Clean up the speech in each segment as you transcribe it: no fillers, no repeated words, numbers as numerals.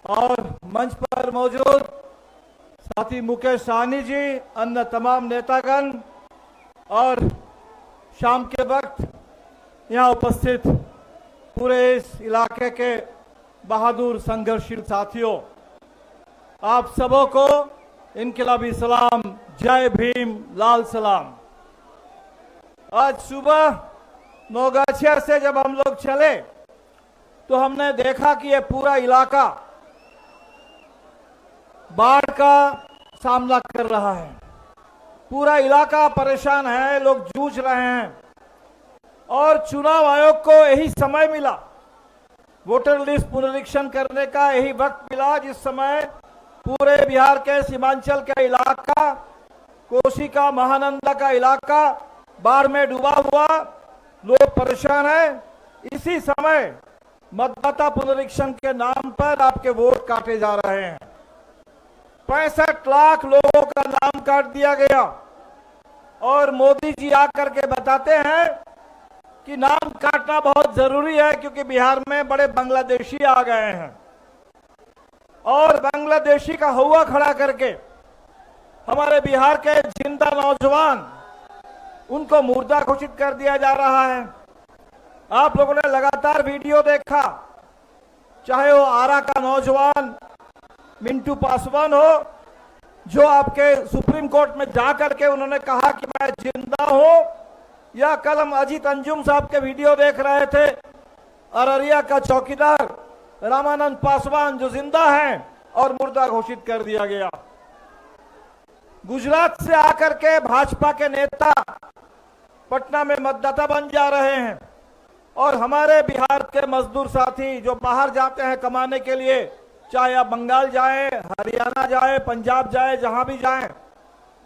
और मंच पर मौजूद साथी मुकेश सहनी जी, अन्य तमाम नेतागण और शाम के वक्त यहाँ उपस्थित पूरे इस इलाके के बहादुर संघर्षशील साथियों, आप सबों को इनकलाबी सलाम, जय भीम, लाल सलाम। आज सुबह नौगाछिया से जब हम लोग चले तो हमने देखा कि ये पूरा इलाका बाढ़ का सामना कर रहा है। पूरा इलाका परेशान है, लोग जूझ रहे हैं और चुनाव आयोग को यही समय मिला, वोटर लिस्ट पुनरीक्षण करने का यही वक्त मिला जिस समय पूरे बिहार के सीमांचल का इलाका, कोसी का, महानंदा का इलाका बाढ़ में डूबा हुआ, लोग परेशान हैं। इसी समय मतदाता पुनरीक्षण के नाम पर आपके वोट काटे जा रहे हैं। 65 लाख लोगों का नाम काट दिया गया और मोदी जी आकर के बताते हैं कि नाम काटना बहुत जरूरी है क्योंकि बिहार में बड़े बांग्लादेशी आ गए हैं और बांग्लादेशी का हौवा खड़ा करके हमारे बिहार के जिंदा नौजवान, उनको मुर्दा घोषित कर दिया जा रहा है। आप लोगों ने लगातार वीडियो देखा, चाहे वो आरा का नौजवान मिंटू पासवान हो, जो आपके सुप्रीम कोर्ट में जाकर के उन्होंने कहा कि मैं जिंदा हूं, या कल हम अजीत अंजुम साहब के वीडियो देख रहे थे, अररिया का चौकीदार रामानंद पासवान जो जिंदा हैं और मुर्दा घोषित कर दिया गया। गुजरात से आकर के भाजपा के नेता पटना में मतदाता बन जा रहे हैं और हमारे बिहार के मजदूर साथी जो बाहर जाते हैं कमाने के लिए, चाहे आप बंगाल जाएं, हरियाणा जाएं, पंजाब जाएं, जहां भी जाएं,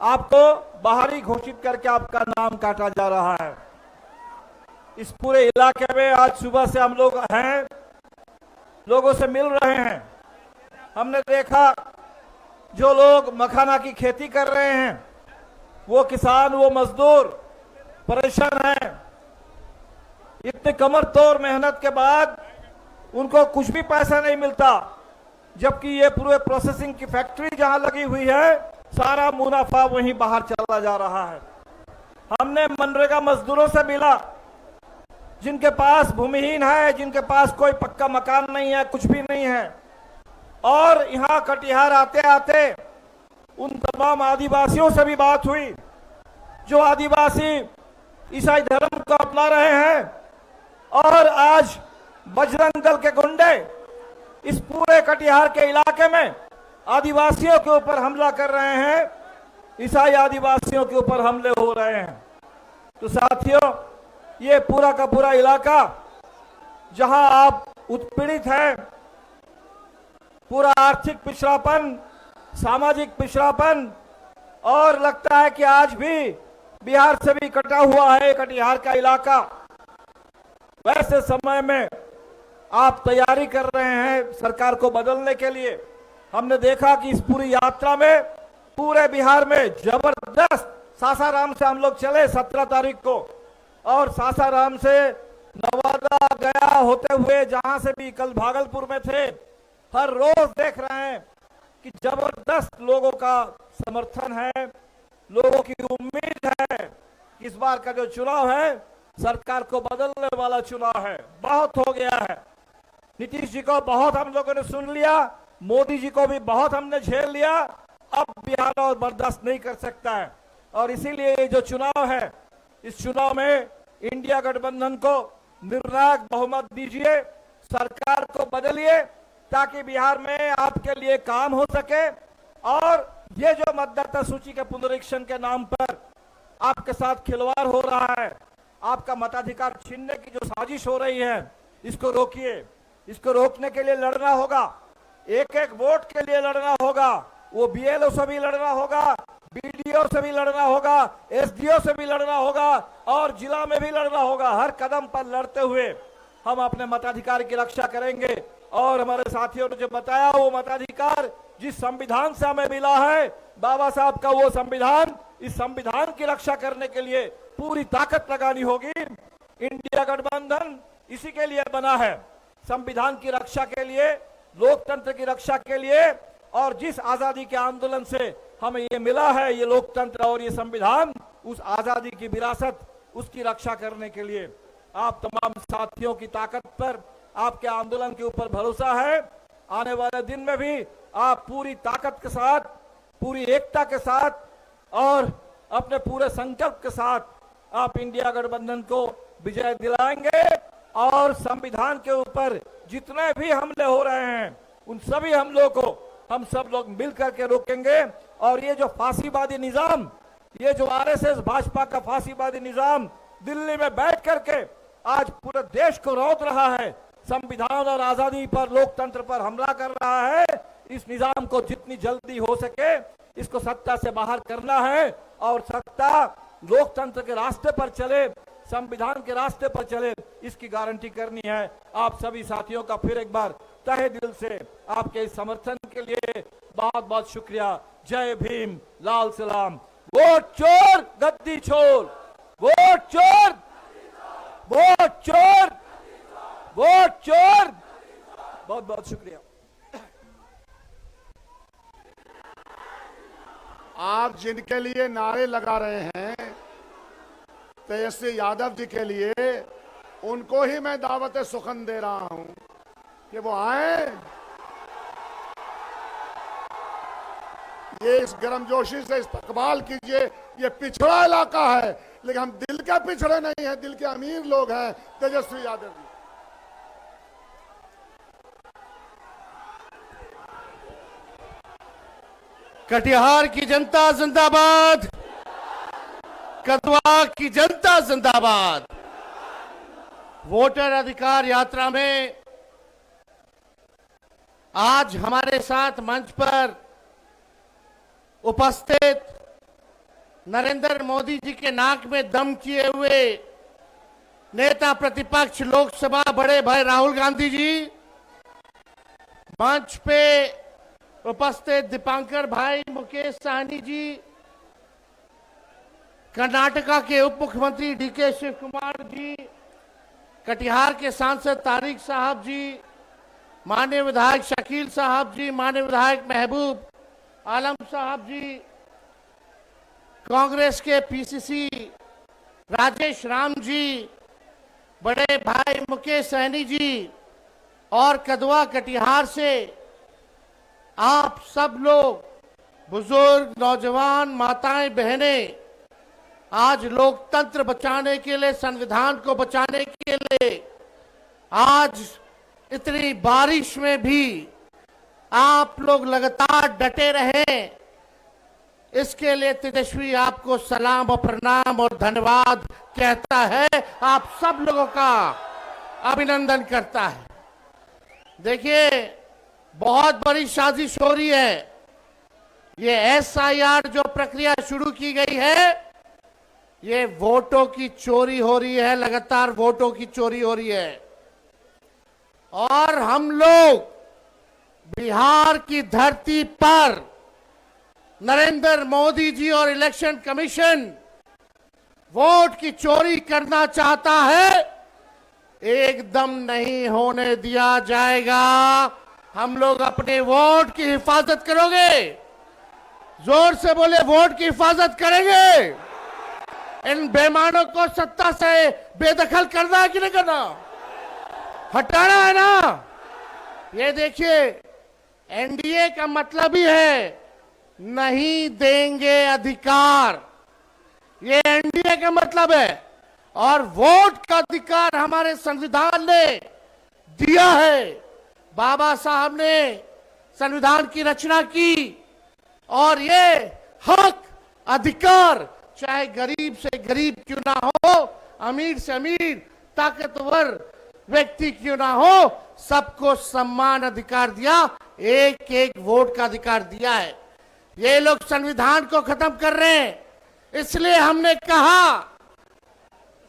आपको बाहरी घोषित करके आपका नाम काटा जा रहा है। इस पूरे इलाके में आज सुबह से हम लोग हैं, लोगों से मिल रहे हैं। हमने देखा जो लोग मखाना की खेती कर रहे हैं, वो किसान, वो मजदूर परेशान हैं। इतने कमर तोड़ मेहनत के बाद उनको कुछ भी पैसा नहीं मिलता, जबकि ये पूरे प्रोसेसिंग की फैक्ट्री जहां लगी हुई है, सारा मुनाफा वहीं बाहर चला जा रहा है। हमने मनरेगा मजदूरों से मिला, जिनके पास भूमिहीन है, जिनके पास कोई पक्का मकान नहीं है, कुछ भी नहीं है, और यहाँ कटिहार आते आते उन तमाम आदिवासियों से भी बात हुई जो आदिवासी ईसाई धर्म को अपना रहे हैं। और आज बजरंग दल के गुंडे इस पूरे कटिहार के इलाके में आदिवासियों के ऊपर हमला कर रहे हैं, ईसाई आदिवासियों के ऊपर हमले हो रहे हैं। तो साथियों, ये पूरा का पूरा इलाका जहां आप उत्पीड़ित हैं, पूरा आर्थिक पिछड़ापन, सामाजिक पिछड़ापन, और लगता है कि आज भी बिहार से भी कटा हुआ है कटिहार का इलाका। वैसे समय में आप तैयारी कर रहे हैं सरकार को बदलने के लिए। हमने देखा कि इस पूरी यात्रा में पूरे बिहार में जबरदस्त, सासाराम से हम लोग चले 17 तारीख को, और सासाराम से नवादा, गया होते हुए जहां से भी कल भागलपुर में थे, हर रोज देख रहे हैं कि जबरदस्त लोगों का समर्थन है, लोगों की उम्मीद है कि इस बार का जो चुनाव है सरकार को बदलने वाला चुनाव है। बहुत हो गया है, नीतीश जी को बहुत हम लोगों ने सुन लिया, मोदी जी को भी बहुत हमने झेल लिया, अब बिहार और बर्दाश्त नहीं कर सकता है। और इसीलिए ये जो चुनाव है, इस चुनाव में इंडिया गठबंधन को निर्णायक बहुमत दीजिए, सरकार को बदलिए, ताकि बिहार में आपके लिए काम हो सके। और ये जो मतदाता सूची के पुनरीक्षण के नाम पर आपके साथ खिलवाड़ हो रहा है, आपका मताधिकार छीनने की जो साजिश हो रही है, इसको रोकिए। इसको रोकने के लिए लड़ना होगा, एक एक वोट के लिए लड़ना होगा, वो बीएलओ से भी लड़ना होगा, बीडीओ से भी लड़ना होगा, एसडीओ से भी लड़ना होगा, और जिला में भी लड़ना होगा। हर कदम पर लड़ते हुए हम अपने मताधिकार की रक्षा करेंगे। और हमारे साथियों ने जो बताया, वो मताधिकार जिस संविधान से हमें मिला है, बाबा साहब का वो संविधान, इस संविधान की रक्षा करने के लिए पूरी ताकत लगानी होगी। इंडिया गठबंधन इसी के लिए बना है, संविधान की रक्षा के लिए, लोकतंत्र की रक्षा के लिए और जिस आजादी के आंदोलन से हमें ये मिला है, ये लोकतंत्र और ये संविधान, उस आजादी की विरासत, उसकी रक्षा करने के लिए आप तमाम साथियों की ताकत पर, आपके आंदोलन के ऊपर भरोसा है। आने वाले दिन में भी आप पूरी ताकत के साथ, पूरी एकता के साथ और अपने पूरे संकल्प के साथ आप इंडिया गठबंधन को विजय दिलाएंगे और संविधान के ऊपर जितने भी हमले हो रहे हैं उन सभी हमलों को हम सब लोग मिलकर के रोकेंगे। और ये जो फांसीवादी निजाम, ये जो आरएसएस भाजपा का फांसीवादी निजाम दिल्ली में बैठ करके आज पूरे देश को रौंद रहा है, संविधान और आजादी पर, लोकतंत्र पर हमला कर रहा है, इस निजाम को जितनी जल्दी हो सके इसको सत्ता से बाहर करना है और सत्ता लोकतंत्र के रास्ते पर चले, संविधान के रास्ते पर चले, इसकी गारंटी करनी है। आप सभी साथियों का फिर एक बार तहे दिल से आपके इस समर्थन के लिए बहुत बहुत शुक्रिया। जय भीम, लाल सलाम। वोट चोर गद्दी छोड़, वोट चोर, वोट चोर, वोट चोर। बहुत बहुत शुक्रिया। आप जिनके लिए नारे लगा रहे हैं तेजस्वी यादव जी के लिए, उनको ही मैं दावत सुखन दे रहा हूं कि वो आए, ये इस गर्मजोशी से इस्तकबाल कीजिए। ये पिछड़ा इलाका है लेकिन हम दिल के पिछड़े नहीं हैं, दिल के अमीर लोग हैं तेजस्वी यादव जी। कटिहार की जनता जिंदाबाद, कदवा की जनता जिंदाबाद। वोटर अधिकार यात्रा में आज हमारे साथ मंच पर उपस्थित नरेंद्र मोदी जी के नाक में दम किए हुए नेता प्रतिपक्ष लोकसभा बड़े भाई राहुल गांधी जी, मंच पे उपस्थित दीपांकर भाई मुकेश साहनी जी, कर्नाटका के उप मुख्यमंत्री डीके शिव कुमार जी, कटिहार के सांसद तारिक साहब जी, माननीय विधायक शकील साहब जी, माननीय विधायक महबूब आलम साहब जी, कांग्रेस के पीसीसी राजेश राम जी, बड़े भाई मुकेश सहनी जी और कदवा कटिहार से आप सब लोग, बुजुर्ग, नौजवान, माताएं, बहनें, आज लोकतंत्र बचाने के लिए, संविधान को बचाने के लिए आज इतनी बारिश में भी आप लोग लगातार डटे रहे, इसके लिए तेजस्वी आपको सलाम और प्रणाम और धन्यवाद कहता है, आप सब लोगों का अभिनंदन करता है। देखिए, बहुत बड़ी साजिश हो रही है। ये एसआईआर जो प्रक्रिया शुरू की गई है, ये वोटों की चोरी हो रही है, लगातार वोटों की चोरी हो रही है। और हम लोग बिहार की धरती पर नरेंद्र मोदी जी और इलेक्शन कमीशन वोट की चोरी करना चाहता है, एकदम नहीं होने दिया जाएगा। हम लोग अपने वोट की हिफाजत करोगे, जोर से बोले, वोट की हिफाजत करेंगे। इन बेईमानों को सत्ता से बेदखल करना है कि नहीं करना, हटाना है ना। ये देखिए, एनडीए का मतलब ही है नहीं देंगे अधिकार, ये एनडीए का मतलब है। और वोट का अधिकार हमारे संविधान ने दिया है। बाबा साहब ने संविधान की रचना की और ये हक, अधिकार, चाहे गरीब से गरीब क्यों ना हो, अमीर से अमीर, ताकतवर व्यक्ति क्यों ना हो, सबको समान अधिकार दिया, एक एक वोट का अधिकार दिया है। ये लोग संविधान को खत्म कर रहे हैं, इसलिए हमने कहा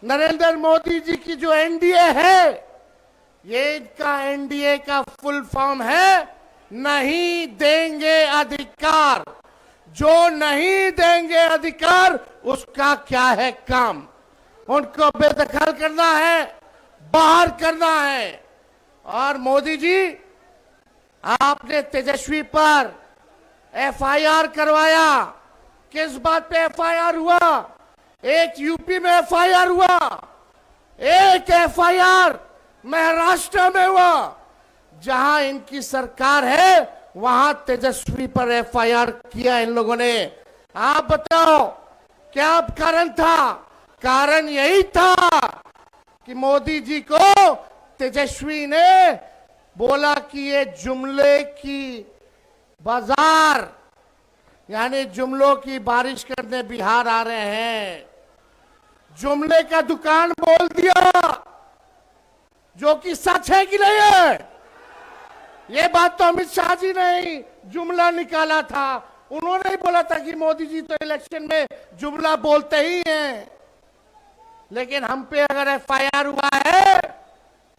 नरेंद्र मोदी जी की जो एनडीए है, ये इनका एनडीए का फुल फॉर्म है नहीं देंगे अधिकार। जो नहीं देंगे अधिकार, उसका क्या है काम, उनको बेदखल करना है, बाहर करना है। और मोदी जी आपने तेजस्वी पर एफआईआर करवाया। किस बात पे एफआईआर हुआ? एक यूपी में एफआईआर हुआ, एक एफआईआर महाराष्ट्र में हुआ। जहां इनकी सरकार है वहां तेजस्वी पर एफआईआर किया इन लोगों ने। आप बताओ क्या कारण था? कारण यही था कि मोदी जी को तेजस्वी ने बोला कि ये जुमले की बाजार, यानी जुमलों की बारिश करने बिहार आ रहे हैं। जुमले का दुकान बोल दिया, जो कि सच है कि नहीं है? ये बात तो अमित शाह जी ने ही जुमला निकाला था। उन्होंने ही बोला था कि मोदी जी तो इलेक्शन में जुमला बोलते ही हैं। लेकिन हम पे अगर एफआईआर हुआ है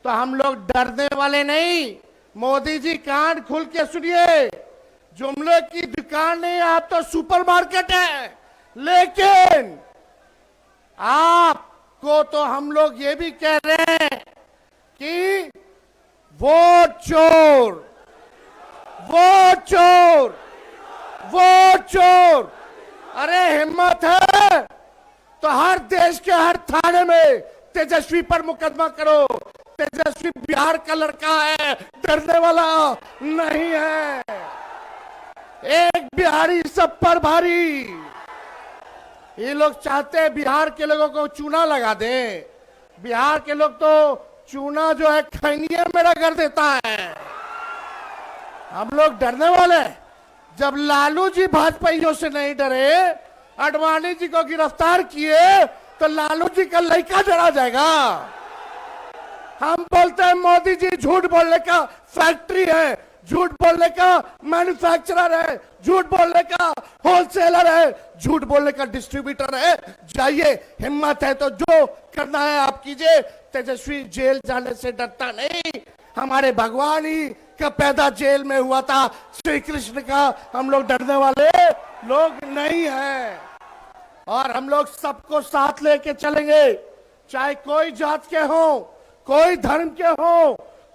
तो हम लोग डरने वाले नहीं। मोदी जी कान खुल के सुनिए, जुमले की दुकान नहीं, आप तो सुपरमार्केट है। लेकिन आपको तो हम लोग ये भी कह रहे हैं कि वोट चोर, वोट चोर, वोट चोर। अरे हिम्मत है तो हर देश के हर थाने में तेजस्वी पर मुकदमा करो। तेजस्वी बिहार का लड़का है, डरने वाला नहीं है। एक बिहारी सब पर भारी। ये लोग चाहते हैं बिहार के लोगों को चूना लगा दें। बिहार के लोग तो चूना जो है खैनिया में रगड़ देता है। हम लोग डरने वाले? जब लालू जी भाजपाइयों से नहीं डरे, आडवाणी जी को गिरफ्तार किए, तो लालू जी का लड़का डरा जाएगा। हम बोलते हैं मोदी जी झूठ बोलने का फैक्ट्री है, झूठ बोलने का मैन्युफैक्चरर है, झूठ बोलने का होलसेलर है, झूठ बोलने का डिस्ट्रीब्यूटर है। जाइए, हिम्मत है तो जो करना है आप कीजिए। तेजस्वी जेल जाने से डरता नहीं। हमारे भगवान ही का पैदा जेल में हुआ था, श्री कृष्ण का। हम लोग डरने वाले लोग नहीं हैं। और हम लोग सबको साथ लेके चलेंगे, चाहे कोई जात के हो, कोई धर्म के हो,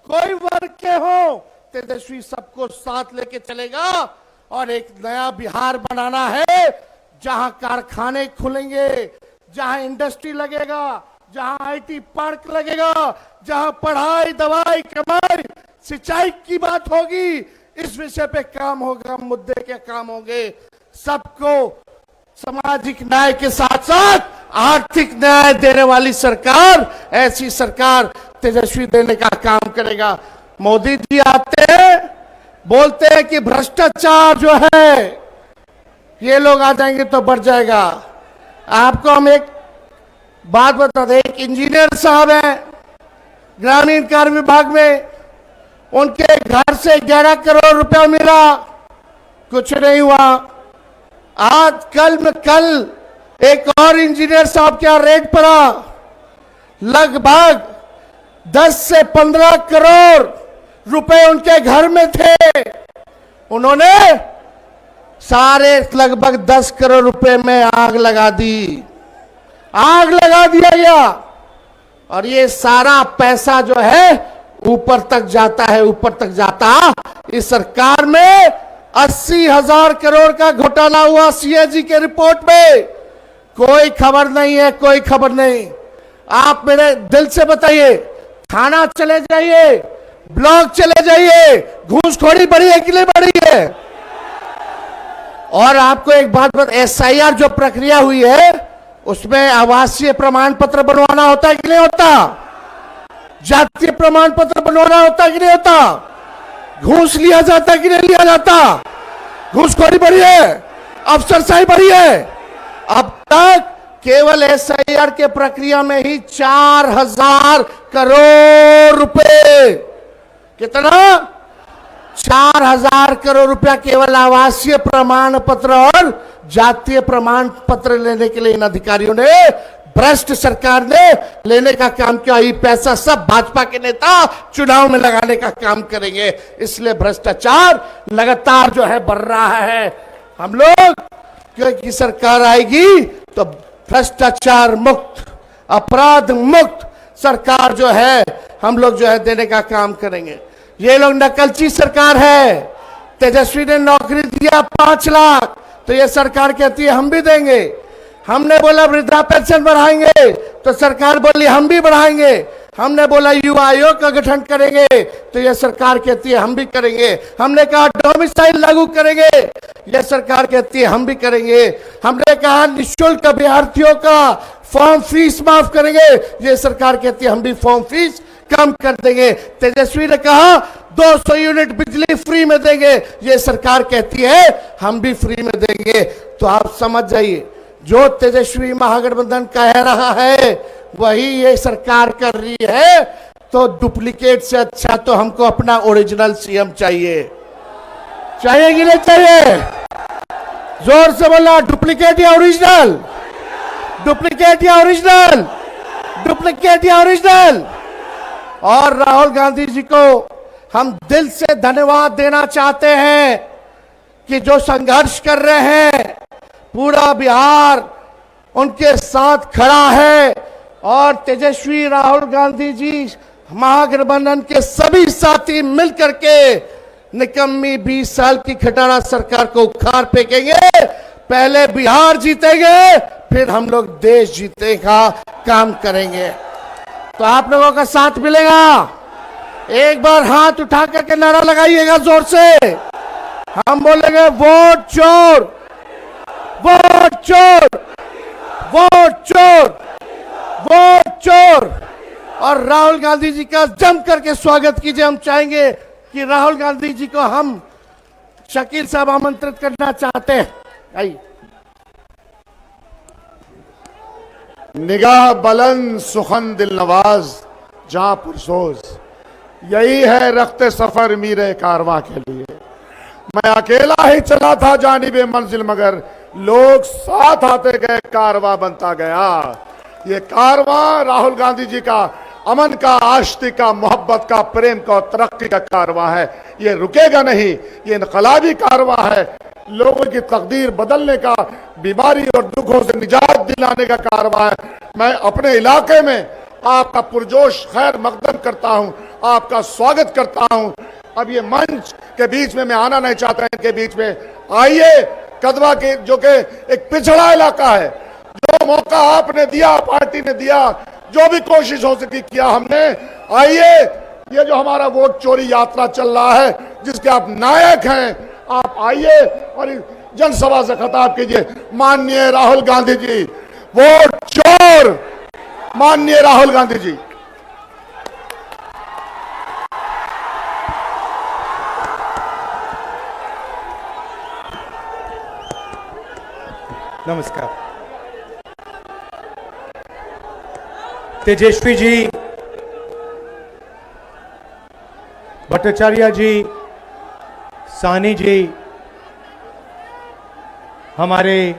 कोई वर्ग के हो। तेजस्वी सबको साथ लेके चलेगा और एक नया बिहार बनाना है, जहां कारखाने खुलेंगे, जहां इंडस्ट्री लगेगा, जहां आईटी पार्क लगेगा, जहां पढ़ाई, दवाई, कमाई, सिंचाई की बात होगी। इस विषय पे काम होगा, मुद्दे के काम होंगे। सबको सामाजिक न्याय के साथ साथ आर्थिक न्याय देने वाली सरकार, ऐसी सरकार तेजस्वी देने का काम करेगा। मोदी जी आते हैं, बोलते हैं कि भ्रष्टाचार जो है ये लोग आ जाएंगे तो बढ़ जाएगा। आपको हम एक बात बता दें, एक इंजीनियर साहब हैं ग्रामीण कार्य विभाग में, उनके घर से 11 करोड़ रुपया मिला, कुछ नहीं हुआ। आज कल एक और इंजीनियर साहब क्या रेट पड़ा, लगभग 10 से 15 करोड़ रुपए उनके घर में थे। उन्होंने सारे लगभग 10 करोड़ रुपए में आग लगा दी, आग लगा दिया गया। और ये सारा पैसा जो है ऊपर तक जाता है, ऊपर तक जाता। इस सरकार में 80,000 करोड़ का घोटाला हुआ सीएजी के रिपोर्ट में। कोई खबर नहीं है, कोई खबर नहीं। आप मेरे दिल से बताइए, थाना चले जाइए, ब्लॉक चले जाइए, घूसखोरी बढ़ी है कि नहीं बढ़ी है? और आपको एक बात एसआईआर जो प्रक्रिया हुई है, उसमें आवासीय प्रमाण पत्र बनवाना होता है कि नहीं होता? जातीय प्रमाण पत्र बनवाना होता है कि नहीं होता? घूस लिया जाता कि नहीं लिया जाता? घूसखोरी बढ़ी है, अफसरशाही बढ़ी है। अब तक केवल एसआईआर के प्रक्रिया में ही 4,000 करोड़ रुपए, कितना? 4,000 करोड़ रुपया केवल आवासीय प्रमाण पत्र और जातीय प्रमाण पत्र लेने के लिए इन अधिकारियों ने, भ्रष्ट सरकार ने लेने का काम किया। ये पैसा सब भाजपा के नेता चुनाव में लगाने का काम करेंगे। इसलिए भ्रष्टाचार लगातार जो है बढ़ रहा है। हम लोग क्योंकि सरकार आएगी तो भ्रष्टाचार मुक्त, अपराध मुक्त सरकार जो है हम लोग जो है देने का काम करेंगे। ये लोग नकलची सरकार है। तेजस्वी ने नौकरी दिया 5 लाख, तो ये सरकार कहती है हम भी देंगे। हमने बोला वृद्धा पेंशन बढ़ाएंगे, तो सरकार बोली हम भी बढ़ाएंगे। हमने बोला युवा आयोग का गठन करेंगे, तो यह सरकार कहती है हम भी करेंगे। हमने कहा डोमिसाइल लागू करेंगे, यह सरकार कहती है हम भी करेंगे। हमने कहा निःशुल्क अभ्यर्थियों का फॉर्म फीस माफ करेंगे, यह सरकार कहती है हम भी फॉर्म फीस कम कर देंगे। तेजस्वी ने कहा 200 यूनिट बिजली फ्री में देंगे, यह सरकार कहती है हम भी फ्री में देंगे। तो आप समझ जाइए, जो तेजस्वी महागठबंधन कह रहा है वही ये सरकार कर रही है। तो डुप्लीकेट से अच्छा तो हमको अपना ओरिजिनल सीएम चाहिए। चाहिए कि नहीं चाहिए? जोर से बोला, डुप्लीकेट या ओरिजिनल? डुप्लीकेट या ओरिजिनल? डुप्लीकेट या ओरिजिनल? और राहुल गांधी जी को हम दिल से धन्यवाद देना चाहते हैं कि जो संघर्ष कर रहे हैं, पूरा बिहार उनके साथ खड़ा है। और तेजस्वी राहुल गांधी जी महागठबंधन के सभी साथी मिलकर के निकम्मी 20 साल की खटारा सरकार को उखाड़ फेंकेंगे। पहले बिहार जीतेंगे, फिर हम लोग देश जीतने का काम करेंगे। तो आप लोगों का साथ मिलेगा। एक बार हाथ उठा करके नारा लगाइएगा जोर से। हम बोलेंगे वोट चोर, वोट चोर, वोट चोर, वोट चोर। और राहुल गांधी जी का जम करके स्वागत कीजिए। हम चाहेंगे कि राहुल गांधी जी को हम शकील साहब आमंत्रित करना चाहते हैं। आइए। निगाह बुलंद सुखन दिल नवाज जहां पुरसोज, यही है रखते सफर मीरे कारवां के लिए। मैं अकेला ही चला था जानिबे मंजिल, मगर लोग साथ आते गए, कारवां बनता गया। ये कारवां राहुल गांधी जी का अमन का, आश्ती का, मोहब्बत का, प्रेम का और तरक्की का कारवां है। ये रुकेगा नहीं, ये इनकलाबी कारवां है। लोगों की तकदीर बदलने का, बीमारी और दुखों से निजात दिलाने का कारवां है। मैं अपने इलाके में आपका पुरजोश खैर मकदम करता हूं, आपका स्वागत करता हूं। अब ये मंच के बीच में मैं आना नहीं चाहता, इनके बीच में आइए। कदवा के जो कि एक पिछड़ा इलाका है, जो मौका आपने दिया, पार्टी ने दिया, जो भी कोशिश हो सकी किया हमने। आइए, ये जो हमारा वोट चोरी यात्रा चल रहा है, जिसके आप नायक हैं, आप आइए और जनसभा से खिताब कीजिए। माननीय राहुल गांधी जी, वोट चोर, माननीय राहुल गांधी जी। नमस्कार। तेजस्वी जी, भट्टाचार्य जी, साहनी जी, हमारे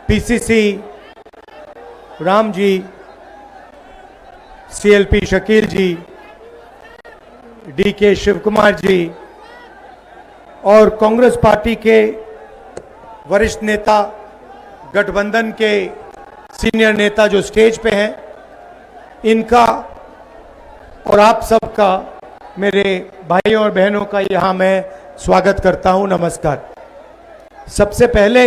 पीसीसी राम जी, सीएलपी शकील जी, डीके शिव कुमार जी और कांग्रेस पार्टी के वरिष्ठ नेता, गठबंधन के सीनियर नेता जो स्टेज पे हैं, इनका और आप सबका, मेरे भाइयों और बहनों का यहाँ मैं स्वागत करता हूँ। नमस्कार। सबसे पहले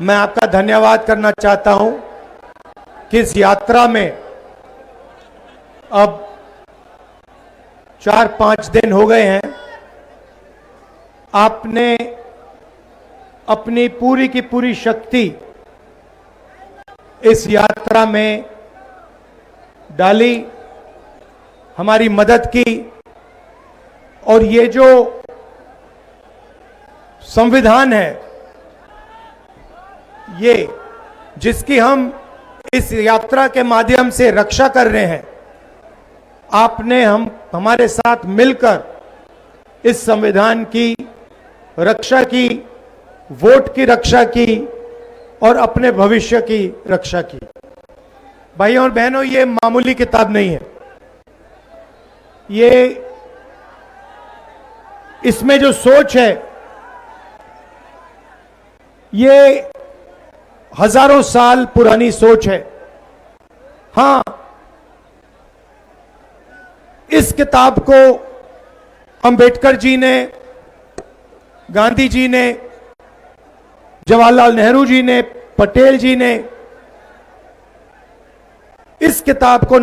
मैं आपका धन्यवाद करना चाहता हूँ कि इस यात्रा में अब 4-5 दिन हो गए हैं, आपने अपनी पूरी की पूरी शक्ति इस यात्रा में डाली, हमारी मदद की। और ये जो संविधान है, ये जिसकी हम इस यात्रा के माध्यम से रक्षा कर रहे हैं, आपने हमारे साथ मिलकर इस संविधान की रक्षा की, वोट की रक्षा की और अपने भविष्य की रक्षा की। भाइयों और बहनों, ये मामूली किताब नहीं है। ये इसमें जो सोच है, ये हजारों साल पुरानी सोच है। हां, इस किताब को अंबेडकर जी ने, गांधी जी ने, जवाहरलाल नेहरू जी ने, पटेल जी ने इस किताब को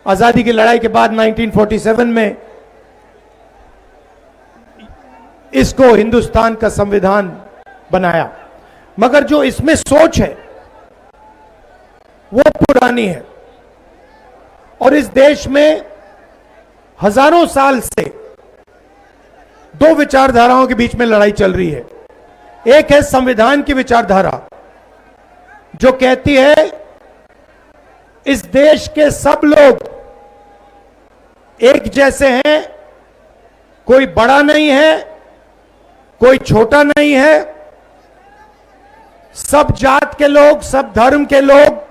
आजादी की लड़ाई के बाद 1947 में इसको हिंदुस्तान का संविधान बनाया। मगर जो इसमें सोच है वो पुरानी है और इस देश में हजारों साल से दो विचारधाराओं के बीच में लड़ाई चल रही है। एक है संविधान की विचारधारा जो कहती है इस देश के सब लोग एक जैसे हैं, कोई बड़ा नहीं है, कोई छोटा नहीं है, सब जात के लोग, सब धर्म के लोग,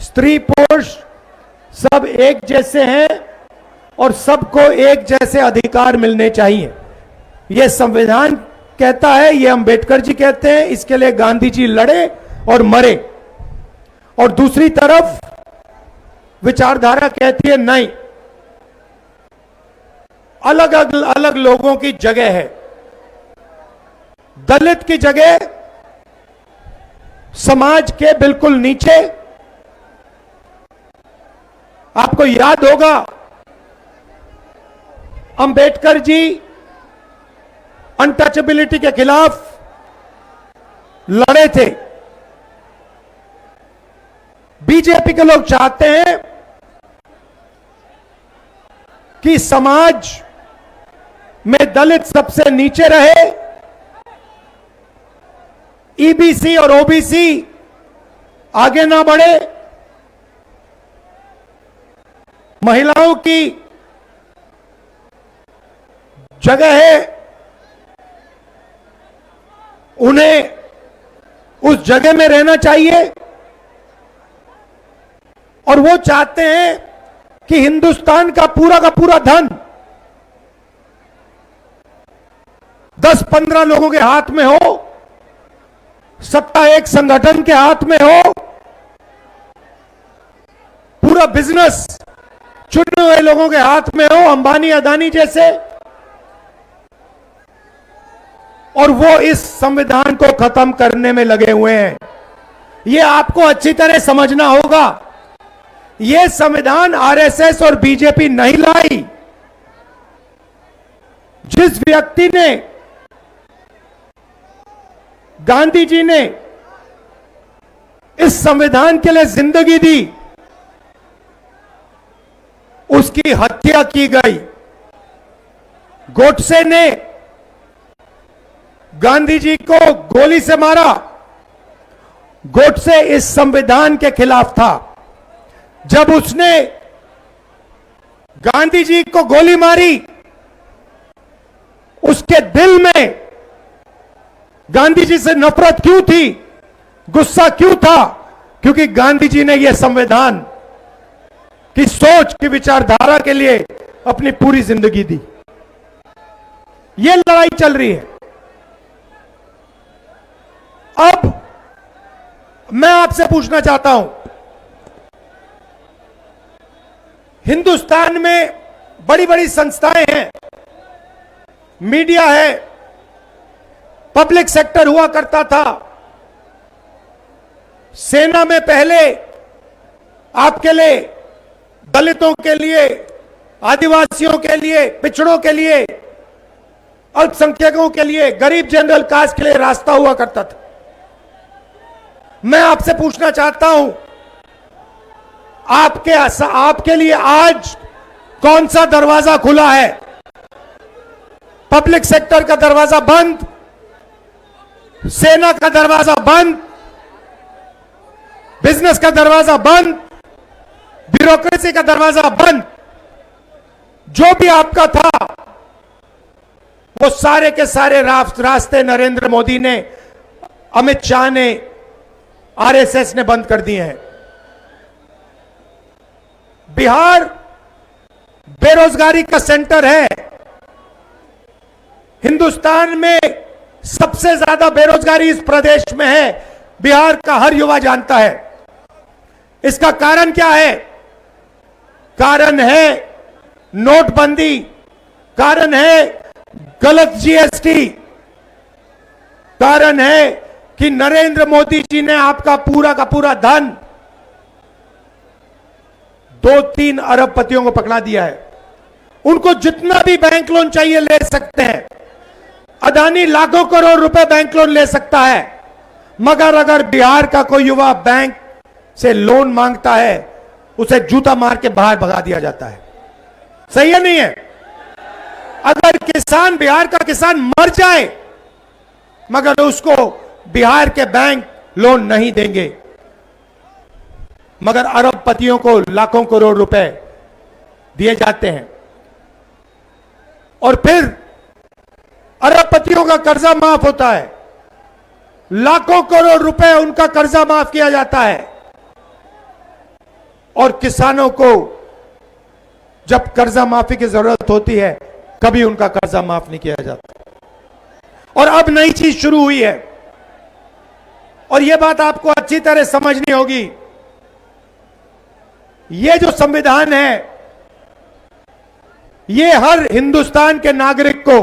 स्त्री पुरुष सब एक जैसे हैं और सबको एक जैसे अधिकार मिलने चाहिए। यह संविधान कहता है, यह अंबेडकर जी कहते हैं, इसके लिए गांधी जी लड़े और मरे। और दूसरी तरफ विचारधारा कहती है नहीं, अलग अलग लोगों की जगह है। दलित की जगह समाज के बिल्कुल नीचे। आपको याद होगा अंबेडकर जी अनटचेबिलिटी के खिलाफ लड़े थे। बीजेपी के लोग चाहते हैं कि समाज में दलित सबसे नीचे रहे, ईबीसी और ओबीसी आगे ना बढ़े, महिलाओं की जगह है, उन्हें उस जगह में रहना चाहिए। और वो चाहते हैं कि हिंदुस्तान का पूरा धन 10-15 लोगों के हाथ में हो, सत्ता एक संगठन के हाथ में हो, पूरा बिजनेस चुने हुए लोगों के हाथ में हो, अंबानी अदानी जैसे। और वो इस संविधान को खत्म करने में लगे हुए हैं। यह आपको अच्छी तरह समझना होगा। यह संविधान आरएसएस और बीजेपी नहीं लाई। जिस व्यक्ति ने, गांधी जी ने इस संविधान के लिए जिंदगी दी, उसकी हत्या की गई। गोडसे ने गांधी जी को गोली से मारा। गोडसे इस संविधान के खिलाफ था। जब उसने गांधी जी को गोली मारी, उसके दिल में गांधी जी से नफरत क्यों थी, गुस्सा क्यों था? क्योंकि गांधी जी ने यह संविधान की सोच की विचारधारा के लिए अपनी पूरी जिंदगी दी। यह लड़ाई चल रही है। अब मैं आपसे पूछना चाहता हूं, हिंदुस्तान में बड़ी बड़ी संस्थाएं हैं, मीडिया है, पब्लिक सेक्टर हुआ करता था। सेना में पहले आपके लिए, दलितों के लिए, आदिवासियों के लिए, पिछड़ों के लिए, अल्पसंख्यकों के लिए, गरीब जनरल कास्ट के लिए रास्ता हुआ करता था। मैं आपसे पूछना चाहता हूं, आपके लिए आज कौन सा दरवाजा खुला है? पब्लिक सेक्टर का दरवाजा बंद, सेना का दरवाजा बंद, बिजनेस का दरवाजा बंद, ब्यूरोक्रेसी का दरवाजा बंद। जो भी आपका था वो सारे के सारे रास्ते नरेंद्र मोदी ने, अमित शाह ने, आरएसएस ने बंद कर दिए हैं। बिहार बेरोजगारी का सेंटर है। हिंदुस्तान में सबसे ज्यादा बेरोजगारी इस प्रदेश में है। बिहार का हर युवा जानता है। इसका कारण क्या है? कारण है नोटबंदी, कारण है गलत जीएसटी, कारण है कि नरेंद्र मोदी जी ने आपका पूरा का पूरा धन 2-3 अरबपतियों को पकड़ा दिया है। उनको जितना भी बैंक लोन चाहिए ले सकते हैं। अदानी लाखों करोड़ रुपए बैंक लोन ले सकता है, मगर अगर बिहार का कोई युवा बैंक से लोन मांगता है, उसे जूता मार के बाहर भगा दिया जाता है। सही है नहीं है? अगर किसान, बिहार का किसान मर जाए, मगर उसको बिहार के बैंक लोन नहीं देंगे, मगर अरबपतियों को लाखों करोड़ रुपए दिए जाते हैं। और फिर अरबपतियों का कर्जा माफ होता है, लाखों करोड़ रुपए उनका कर्जा माफ किया जाता है, और किसानों को जब कर्जा माफी की जरूरत होती है, कभी उनका कर्जा माफ नहीं किया जाता। और अब नई चीज शुरू हुई है, और यह बात आपको अच्छी तरह समझनी होगी। यह जो संविधान है, यह हर हिंदुस्तान के नागरिक को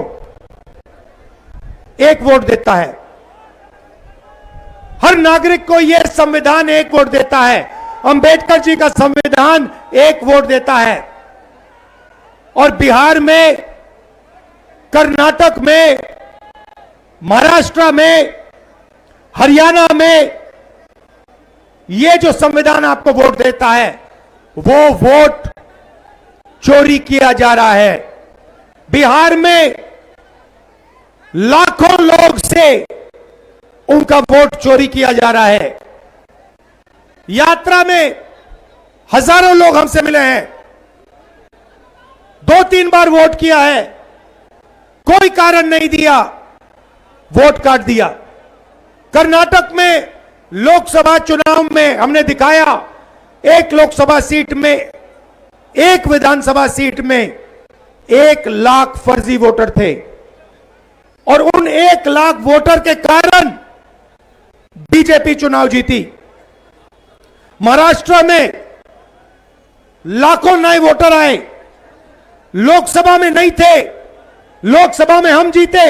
एक वोट देता है। हर नागरिक को यह संविधान एक वोट देता है। अंबेडकर जी का संविधान एक वोट देता है। और बिहार में, कर्नाटक में, महाराष्ट्र में, हरियाणा में यह जो संविधान आपको वोट देता है, वो वोट चोरी किया जा रहा है। बिहार में लाखों लोग से उनका वोट चोरी किया जा रहा है। यात्रा में हजारों लोग हमसे मिले हैं, 2-3 बार वोट किया है, कोई कारण नहीं दिया, वोट काट दिया। कर्नाटक में लोकसभा चुनाव में हमने दिखाया, एक लोकसभा सीट में, एक विधानसभा सीट में 1 लाख फर्जी वोटर थे, और उन 1 लाख वोटर के कारण बीजेपी चुनाव जीती। महाराष्ट्र में लाखों नए वोटर आए, लोकसभा में नहीं थे, लोकसभा में हम जीते।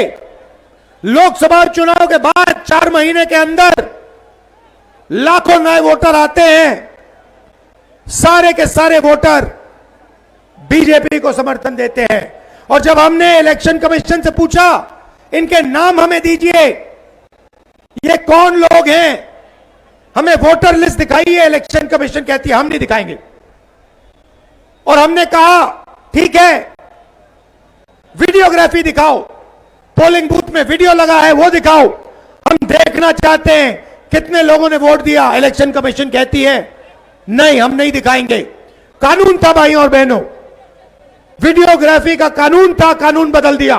लोकसभा चुनाव के बाद 4 महीने के अंदर लाखों नए वोटर आते हैं, सारे के सारे वोटर बीजेपी को समर्थन देते हैं। और जब हमने इलेक्शन कमीशन से पूछा, इनके नाम हमें दीजिए, ये कौन लोग हैं, हमें वोटर लिस्ट दिखाइए, इलेक्शन कमीशन कहती है हम नहीं दिखाएंगे। और हमने कहा ठीक है, वीडियोग्राफी दिखाओ, पोलिंग बूथ में वीडियो लगा है वो दिखाओ, हम देखना चाहते हैं कितने लोगों ने वोट दिया। इलेक्शन कमीशन कहती है नहीं, हम नहीं दिखाएंगे। कानून था भाइयों और बहनों, वीडियोग्राफी का कानून था, कानून बदल दिया,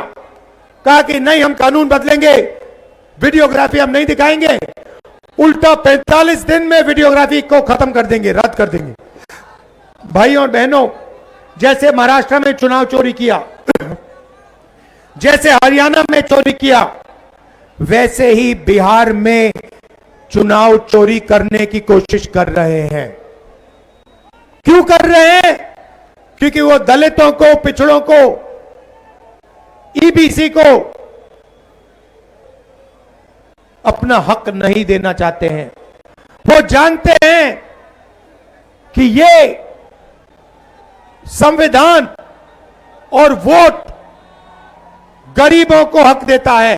कहा कि नहीं हम कानून बदलेंगे, वीडियोग्राफी हम नहीं दिखाएंगे। उल्टा 45 दिन में वीडियोग्राफी को खत्म कर देंगे, रद्द कर देंगे। भाइयों और बहनों, जैसे महाराष्ट्र में चुनाव चोरी किया, जैसे हरियाणा में चोरी किया, वैसे ही बिहार में चुनाव चोरी करने की कोशिश कर रहे हैं। क्यों कर रहे हैं? क्योंकि वो दलितों को, पिछड़ों को, ईबीसी को अपना हक नहीं देना चाहते हैं। वो जानते हैं कि ये संविधान और वोट गरीबों को हक देता है,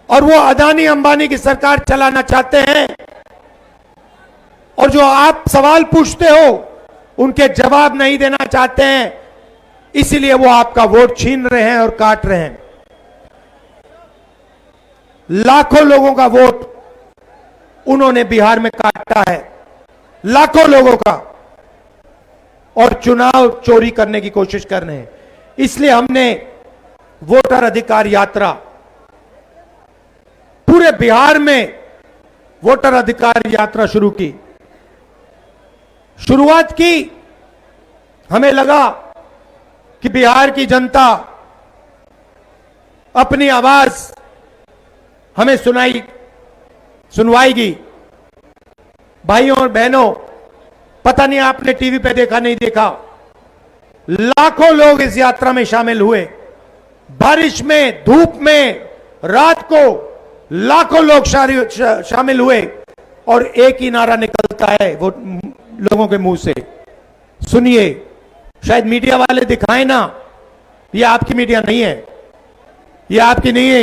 और वो अदानी अंबानी की सरकार चलाना चाहते हैं। और जो आप सवाल पूछते हो उनके जवाब नहीं देना चाहते हैं, इसीलिए वो आपका वोट छीन रहे हैं और काट रहे हैं। लाखों लोगों का वोट उन्होंने बिहार में काटा है, लाखों लोगों का, और चुनाव चोरी करने की कोशिश कर रहे हैं। इसलिए हमने वोटर अधिकार यात्रा पूरे बिहार में वोटर अधिकार यात्रा शुरू की। शुरुआत की, हमें लगा कि बिहार की जनता अपनी आवाज हमें सुनवाएगी। भाइयों और बहनों, पता नहीं आपने टीवी पे देखा नहीं देखा, लाखों लोग इस यात्रा में शामिल हुए। बारिश में, धूप में, रात को लाखों लोग शामिल हुए और एक ही नारा निकलता है वो लोगों के मुंह से। सुनिए, शायद मीडिया वाले दिखाएं ना, ये आपकी मीडिया नहीं है, ये आपकी नहीं है,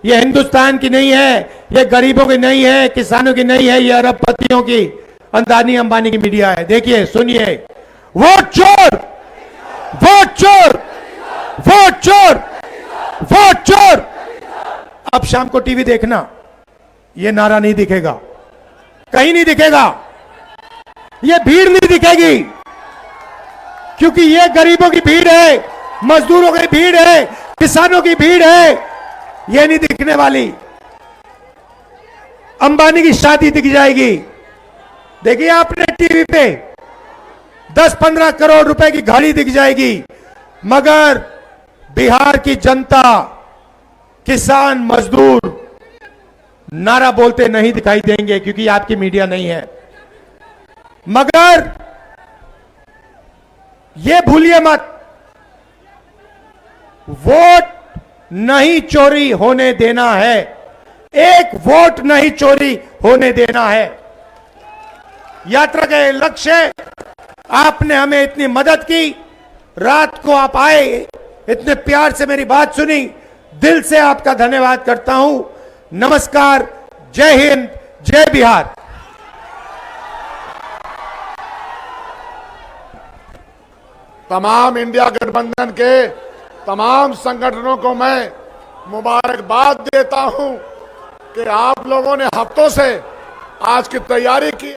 ये हिंदुस्तान की नहीं है, ये गरीबों की नहीं है, किसानों की नहीं है, ये अरबपतियों की, अंदानी अंबानी की मीडिया है। देखिए, सुनिए, वोट चोर, वोट चोर, वोट चोर, वोट चोर। अब शाम को टीवी देखना, ये नारा नहीं दिखेगा, कहीं नहीं दिखेगा, ये भीड़ नहीं दिखेगी, क्योंकि ये गरीबों की भीड़ है, मजदूरों की भीड़ है, किसानों की भीड़ है, ये नहीं दिखने वाली। अंबानी की शादी दिख जाएगी, देखिए आपने टीवी पे 10-15 करोड़ रुपए की गाड़ी दिख जाएगी, मगर बिहार की जनता, किसान, मजदूर नारा बोलते नहीं दिखाई देंगे, क्योंकि आपकी मीडिया नहीं है। मगर ये भूलिए मत, वोट नहीं चोरी होने देना है, एक वोट नहीं चोरी होने देना है। यात्रा का लक्ष्य, आपने हमें इतनी मदद की, रात को आप आए, इतने प्यार से मेरी बात सुनी, दिल से आपका धन्यवाद करता हूं। नमस्कार, जय हिंद, जय बिहार। तमाम इंडिया गठबंधन के तमाम संगठनों को मैं मुबारकबाद देता हूं कि आप लोगों ने हफ्तों से आज की तैयारी की।